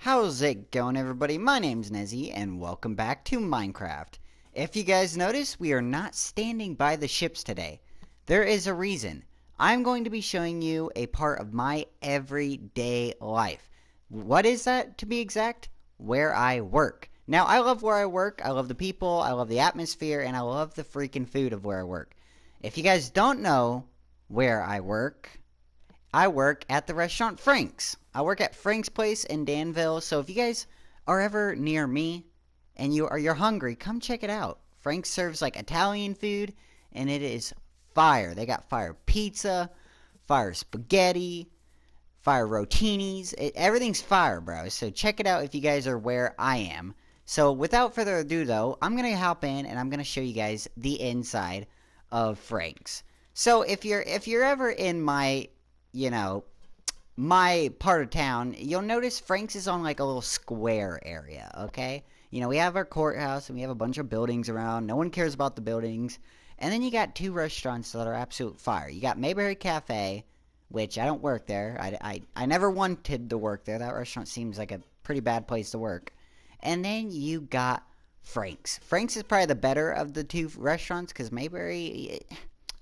How's it going, everybody? My name's Nezzy, and welcome back to Minecraft. If you guys notice, we are not standing by the ships today. There is a reason. I'm going to be showing you a part of my everyday life. What is that, to be exact? Where I work. Now, I love where I work, I love the people, I love the atmosphere, and I love the freaking food of where I work. If you guys don't know where I work at the restaurant Frank's. I work at Frank's Place in Danville. So if you guys are ever near me and you're hungry, come check it out. Frank's serves like Italian food, and it is fire. They got fire pizza, fire spaghetti, fire rotinis. Everything's fire, bro. So check it out if you guys are where I am. So without further ado, though, I'm gonna hop in and I'm gonna show you guys the inside of Frank's. So if you're ever in you know, my part of town, you'll notice Frank's is on like a little square area, okay? You know, we have our courthouse and we have a bunch of buildings around. No one cares about the buildings. And then you got two restaurants that are absolute fire. You got Mayberry Cafe, which I don't work there. I never wanted to work there. That restaurant seems like a pretty bad place to work. And then you got Frank's. Frank's is probably the better of the two restaurants because Mayberry,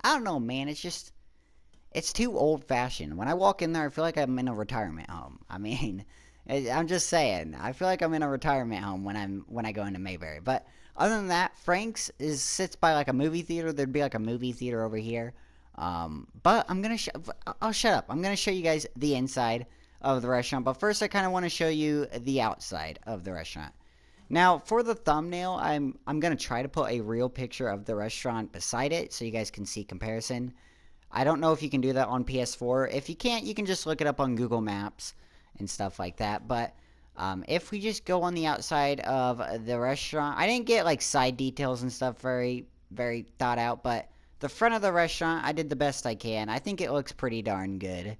I don't know, man. It's too old-fashioned. When I walk in there, I feel like I'm in a retirement home. I mean, I'm just saying. I feel like I'm in a retirement home when I go into Mayberry. But other than that, Frank's sits by like a movie theater. There'd be like a movie theater over here. But I'll shut up. I'm gonna show you guys the inside of the restaurant. But first, I kind of want to show you the outside of the restaurant. Now, for the thumbnail, I'm gonna try to put a real picture of the restaurant beside it so you guys can see comparison. I don't know if you can do that on PS4. If you can't, you can just look it up on Google Maps and stuff like that. But if we just go on the outside of the restaurant, I didn't get like side details and stuff very thought out, but the front of the restaurant, I did the best I can. I think it looks pretty darn good.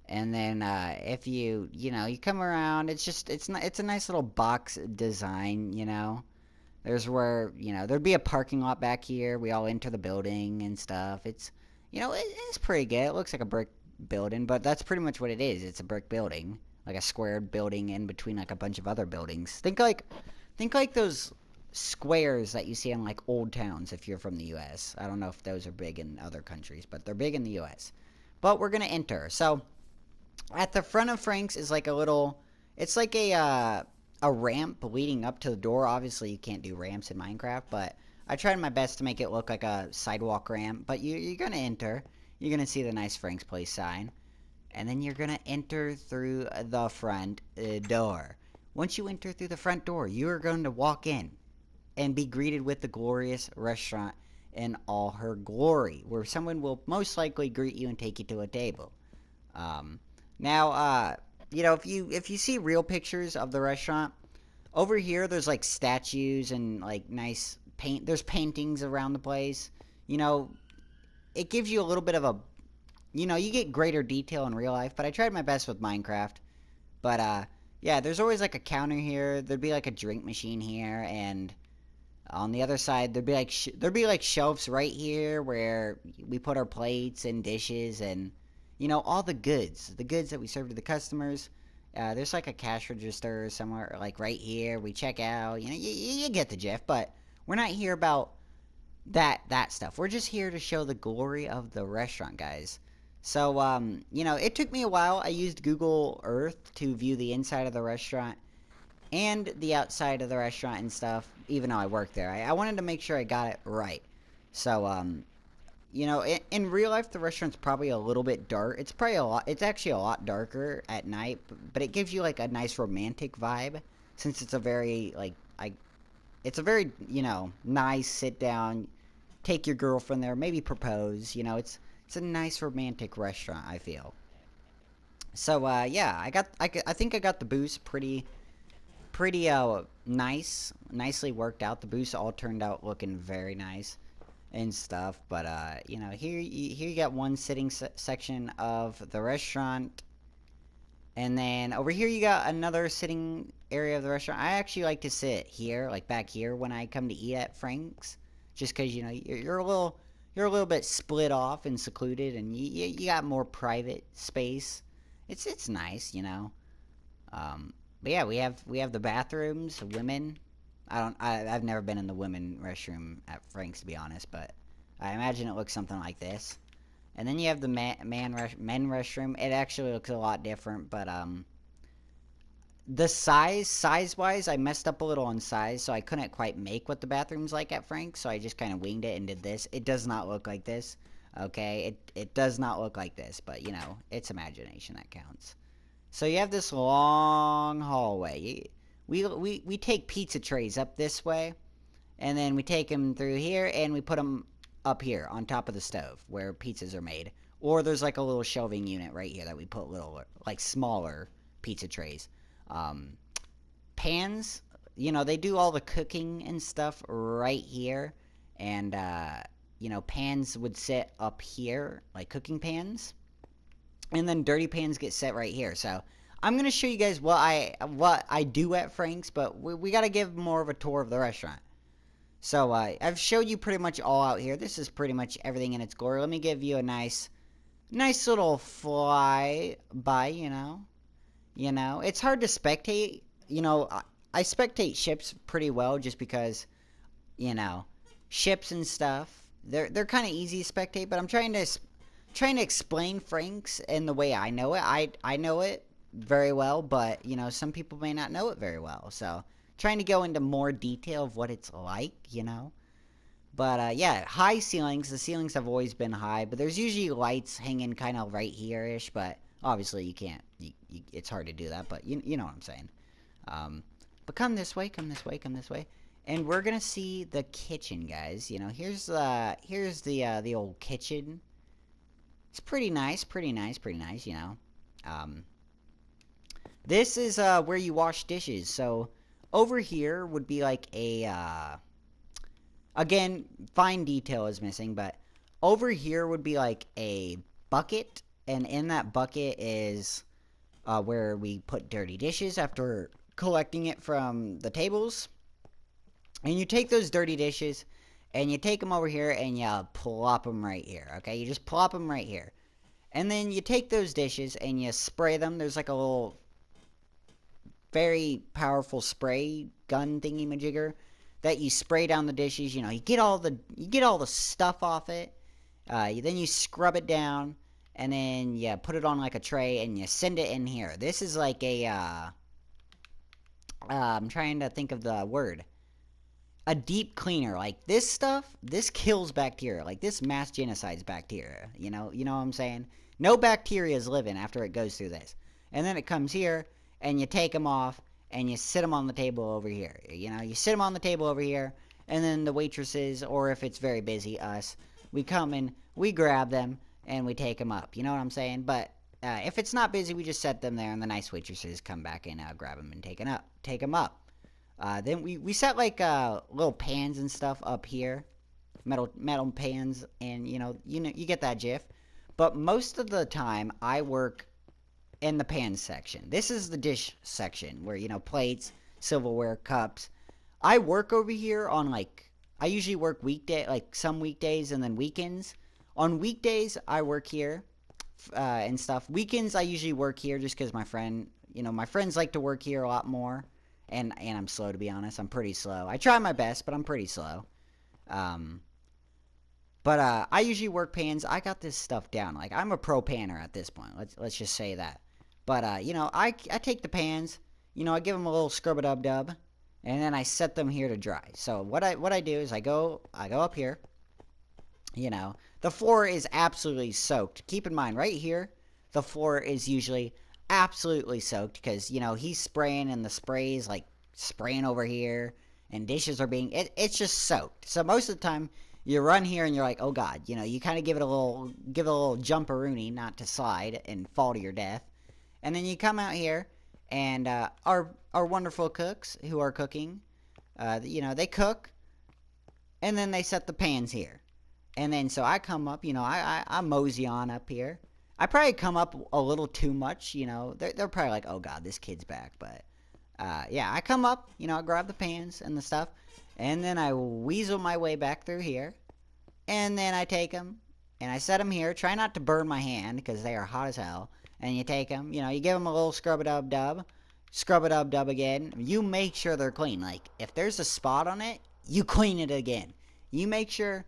And then if you come around, it's a nice little box design, you know. There's where, there'd be a parking lot back here. We all enter the building and stuff. It's pretty good. It looks like a brick building, but that's pretty much what it is. It's a brick building, like a squared building in between like a bunch of other buildings. Think like those squares that you see in like old towns if you're from the US. I don't know if those are big in other countries, but they're big in the US. But we're going to enter. So, at the front of Frank's is like it's like a ramp leading up to the door. Obviously, you can't do ramps in Minecraft, but I tried my best to make it look like a sidewalk ramp. But you're gonna enter. You're gonna see the nice Frank's Place sign, and then you're gonna enter through the front door. Once you enter through the front door, you are going to walk in and be greeted with the glorious restaurant in all her glory, where someone will most likely greet you and take you to a table. Now, if you see real pictures of the restaurant, over here there's like statues and like nice there's paintings around the place. You know, it gives you a little bit of you get greater detail in real life, but I tried my best with Minecraft. But yeah, there's always like a counter here. There'd be like a drink machine here, and on the other side there'd be like shelves right here where we put our plates and dishes and all the goods that we serve to the customers. There's like a cash register somewhere like right here. We check out. You get the gist. But we're not here about that stuff. We're just here to show the glory of the restaurant, guys. So it took me a while. I used Google Earth to view the inside of the restaurant and the outside of the restaurant and stuff. Even though I worked there, I wanted to make sure I got it right. So in real life, the restaurant's probably a little bit dark. It's actually a lot darker at night, but it gives you like a nice romantic vibe since it's a very nice sit down, take your girlfriend there, maybe propose. It's a nice romantic restaurant, I feel. So yeah, I think I got the booths pretty nicely worked out. The booths all turned out looking very nice and stuff. But here you got one sitting section of the restaurant, and then over here you got another sitting area of the restaurant. I actually like to sit here, like back here, when I come to eat at Frank's, just because you're a little bit split off and secluded, and you got more private space. It's nice. But yeah, we have the bathrooms, women. I've never been in the women restroom at Frank's, to be honest, but I imagine it looks something like this. And then you have the men restroom. It actually looks a lot different, but the size-wise, I messed up a little on size, so I couldn't quite make what the bathroom's like at Frank's, so I just kind of winged it and did this. It does not look like this, okay? It does not look like this, but, you know, it's imagination that counts. So you have this long hallway. We take pizza trays up this way, and then we take them through here, and we put them up here on top of the stove where pizzas are made. Or there's like a little shelving unit right here that we put little, like smaller pizza trays. Um, Pans, you know, they do all the cooking and stuff right here. And, you know, pans would sit up here, like cooking pans. And then dirty pans get set right here. So I'm going to show you guys what I do at Frank's, but we got to give more of a tour of the restaurant. So I've showed you pretty much all out here. This is pretty much everything in its glory. Let me give you a nice little fly by, you know. It's hard to spectate. You know, I spectate ships pretty well just because, you know, ships and stuff, they're kind of easy to spectate, but I'm trying to explain Frank's in the way I know it. I know it very well, but, you know, some people may not know it very well. So trying to go into more detail of what it's like, you know. But, yeah, high ceilings. The ceilings have always been high, but there's usually lights hanging kind of right here-ish, but obviously you can't, it's hard to do that, but you know what I'm saying. But come this way, come this way, come this way. And we're going to see the kitchen, guys. You know, here's the old kitchen. It's pretty nice, you know. This is where you wash dishes. So over here would be like a again, fine detail is missing, but over here would be like a bucket, and in that bucket is where we put dirty dishes after collecting it from the tables. And you take those dirty dishes and you take them over here and you plop them right here, okay? You just plop them right here. And then you take those dishes and you spray them. There's like a little very powerful spray gun thingy-majigger that you spray down the dishes. You know, you get all the stuff off it. Then you scrub it down, and then you put it on like a tray and you send it in here. This is like a I'm trying to think of the word. A deep cleaner. Like this stuff, this kills bacteria. Like this mass genocides bacteria. You know what I'm saying? No bacteria is living after it goes through this. And then it comes here, and you take them off, and you sit them on the table over here. You know, you sit them on the table over here, and then the waitresses, or if it's very busy, us, we come in, we grab them, and we take them up. You know what I'm saying? But if it's not busy, we just set them there, and the nice waitresses come back and grab them and take them up. Then we set like little pans and stuff up here, metal pans, and you get that gif. But most of the time, I work in the pan section. This is the dish section where, plates, silverware, cups. I work over here on I usually work some weekdays and then weekends. On weekdays, I work here and stuff. Weekends, I usually work here just because my friends like to work here a lot more. And I'm slow, to be honest. I'm pretty slow. I try my best, but I'm pretty slow. But I usually work pans. I got this stuff down. Like, I'm a pro panner at this point. Let's just say that. But, I take the pans. I give them a little scrub-a-dub-dub. And then I set them here to dry. So what I do is I go up here. The floor is absolutely soaked. Keep in mind, right here, the floor is usually absolutely soaked because, he's spraying and the spray is, spraying over here. And dishes are being... It's just soaked. So most of the time... You run here and you're like, oh god, you kind of give it a little jumperoonie, not to slide and fall to your death. And then you come out here and our wonderful cooks who are cooking, they cook and then they set the pans here. And then so I come up, I mosey on up here. I probably come up a little too much, they're probably like, oh god, this kid's back. But yeah, I come up, I grab the pans and the stuff. And then I weasel my way back through here. And then I take them. And I set them here. Try not to burn my hand because they are hot as hell. And you take them. You give them a little scrub-a-dub-dub. scrub it up dub again. You make sure they're clean. Like, if there's a spot on it, you clean it again. You make sure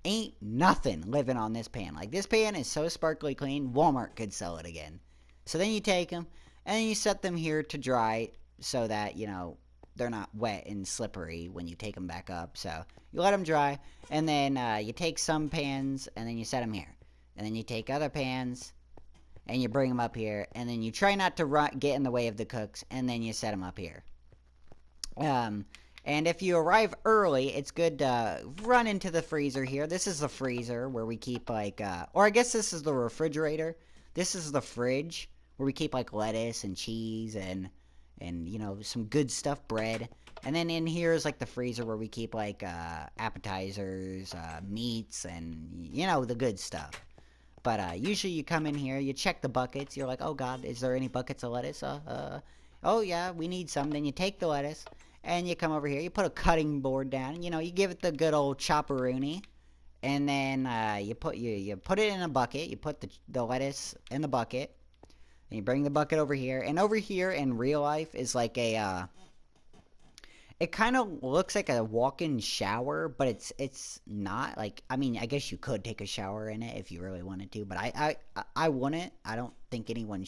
ain't nothing living on this pan. Like, this pan is so sparkly clean, Walmart could sell it again. So then you take them, and then you set them here to dry so that, you know, they're not wet and slippery when you take them back up. So you let them dry, and then you take some pans, and then you set them here. And then you take other pans, and you bring them up here, and then you try not to get in the way of the cooks, and then you set them up here. And if you arrive early, it's good to run into the freezer here. This is the freezer where we keep, like, or I guess this is the refrigerator. This is the fridge where we keep, like, lettuce and cheese and you know, some good stuff, bread. And then in here is, like, the freezer where we keep, like, appetizers, meats, and, you know, the good stuff. But usually you come in here, you check the buckets. You're like, oh, God, is there any buckets of lettuce? Oh, yeah, we need some. Then you take the lettuce, and you come over here. You put a cutting board down. You know, you give it the good old chopperoonie. And then you put it in a bucket. You put the lettuce in the bucket. And you bring the bucket over here. And over here in real life is like a... it kind of looks like a walk-in shower, but it's not. Like, I mean, I guess you could take a shower in it if you really wanted to, but I wouldn't. I don't think anyone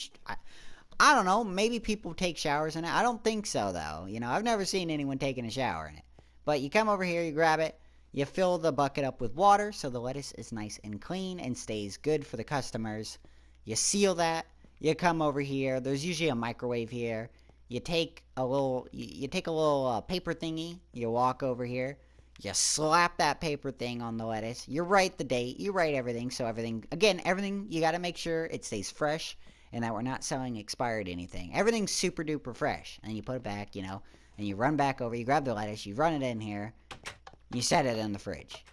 I don't know, maybe people take showers in it. I don't think so, though. You know, I've never seen anyone taking a shower in it. But you come over here, you grab it, you fill the bucket up with water so the lettuce is nice and clean and stays good for the customers. You seal that, you come over here, there's usually a microwave here. You take a little paper thingy, you walk over here, you slap that paper thing on the lettuce, you write the date, you write everything, so everything, you gotta make sure it stays fresh and that we're not selling expired anything. Everything's super duper fresh. And you put it back, you know, and you run back over, you grab the lettuce, you run it in here, you set it in the fridge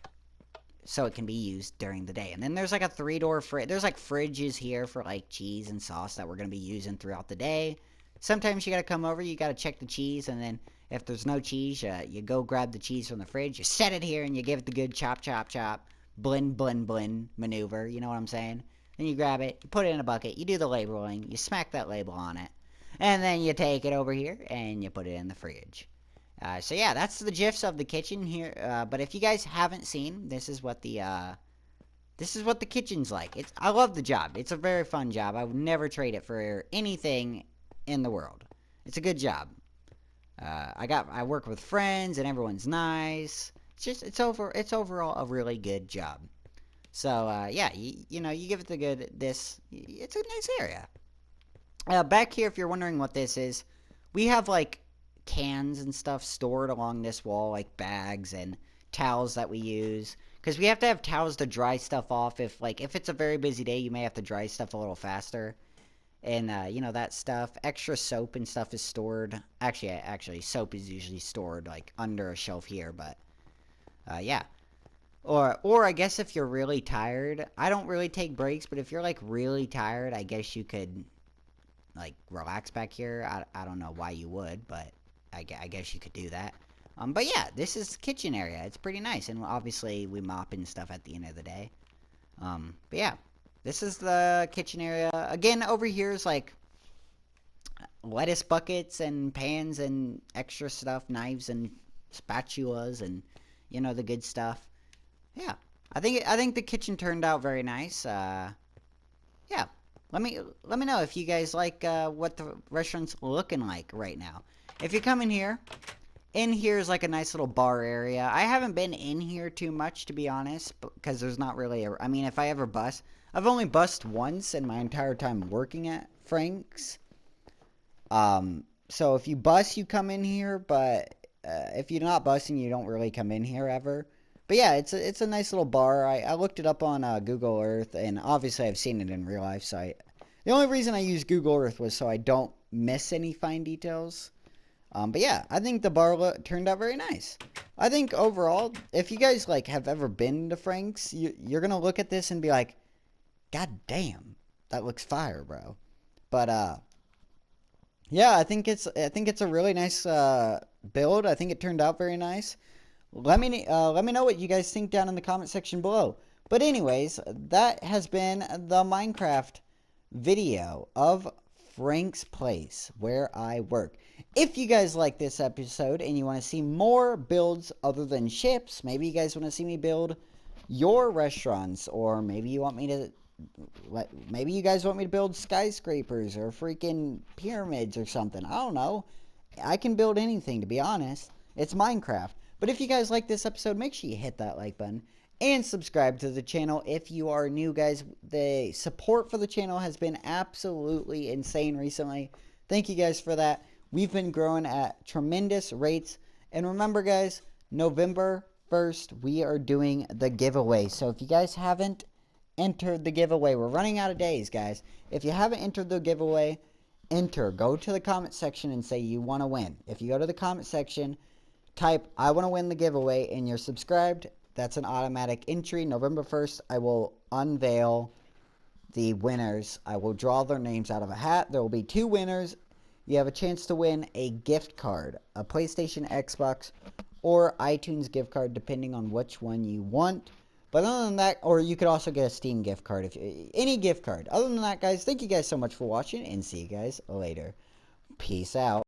so it can be used during the day. And then there's like a 3-door fridge. There's like fridges here for like cheese and sauce that we're going to be using throughout the day. Sometimes you got to come over, you got to check the cheese, and then if there's no cheese, you go grab the cheese from the fridge, you set it here, and you give it the good chop, chop, chop, blend, blend, blend maneuver, you know what I'm saying? Then you grab it, you put it in a bucket, you do the labeling, you smack that label on it, and then you take it over here, and you put it in the fridge. So yeah, that's the gifs of the kitchen here, but if you guys haven't seen, this is what the kitchen's like. I love the job. It's a very fun job. I would never trade it for anything in the world. It's a good job. I work with friends and everyone's nice. It's overall a really good job. So yeah, you know, you give it the good. It's a nice area. Back here, if you're wondering what this is, we have like cans and stuff stored along this wall, like bags and towels that we use, because we have to have towels to dry stuff off. If it's a very busy day, you may have to dry stuff a little faster. And, you know, that stuff. Extra soap and stuff is stored. Actually, soap is usually stored, like, under a shelf here, but, yeah. Or I guess if you're really tired, I don't really take breaks, but if you're, like, really tired, I guess you could, like, relax back here. I don't know why you would, but I guess you could do that. But yeah, this is the kitchen area. It's pretty nice, and obviously we mop and stuff at the end of the day. But yeah. This is the kitchen area. Again, over here is like lettuce buckets and pans and extra stuff, knives and spatulas and, you know, the good stuff. Yeah, I think the kitchen turned out very nice. Yeah, let me know if you guys like what the restaurant's looking like right now. If you come in here is like a nice little bar area. I haven't been in here too much, to be honest, because there's not really I mean, if I ever bus, I've only bussed once in my entire time working at Frank's. So if you bus, you come in here, but if you're not busing, you don't really come in here ever. But yeah, it's a nice little bar. I looked it up on Google Earth, and obviously I've seen it in real life. So the only reason I used Google Earth was so I don't miss any fine details. But yeah, I think the bar turned out very nice. I think overall, if you guys like have ever been to Frank's, you're gonna look at this and be like, God damn, that looks fire, bro. But yeah, I think it's a really nice build. I think it turned out very nice. Let me know what you guys think down in the comment section below. But anyways, that has been the Minecraft video of Frank's Place, where I work. If you guys like this episode and you want to see more builds other than ships, maybe you guys want to see me build your restaurants, or maybe you want me to, maybe you guys want me to build skyscrapers or freaking pyramids or something. I don't know. I can build anything, to be honest. It's Minecraft. But if you guys like this episode, make sure you hit that like button and subscribe to the channel if you are new, guys. The support for the channel has been absolutely insane recently. Thank you guys for that. We've been growing at tremendous rates. And remember, guys, November 1st, we are doing the giveaway. So if you guys haven't entered the giveaway, we're running out of days, guys. If you haven't entered the giveaway, go to the comment section and say you want to win. If you go to the comment section, type I want to win the giveaway and you're subscribed, that's an automatic entry. November 1st, I will unveil the winners. I will draw their names out of a hat. There will be 2 winners. You have a chance to win a gift card, a PlayStation, Xbox, or iTunes gift card, depending on which one you want. But other than that, or you could also get a Steam gift card, any gift card. Other than that, guys, thank you guys so much for watching, and see you guys later. Peace out.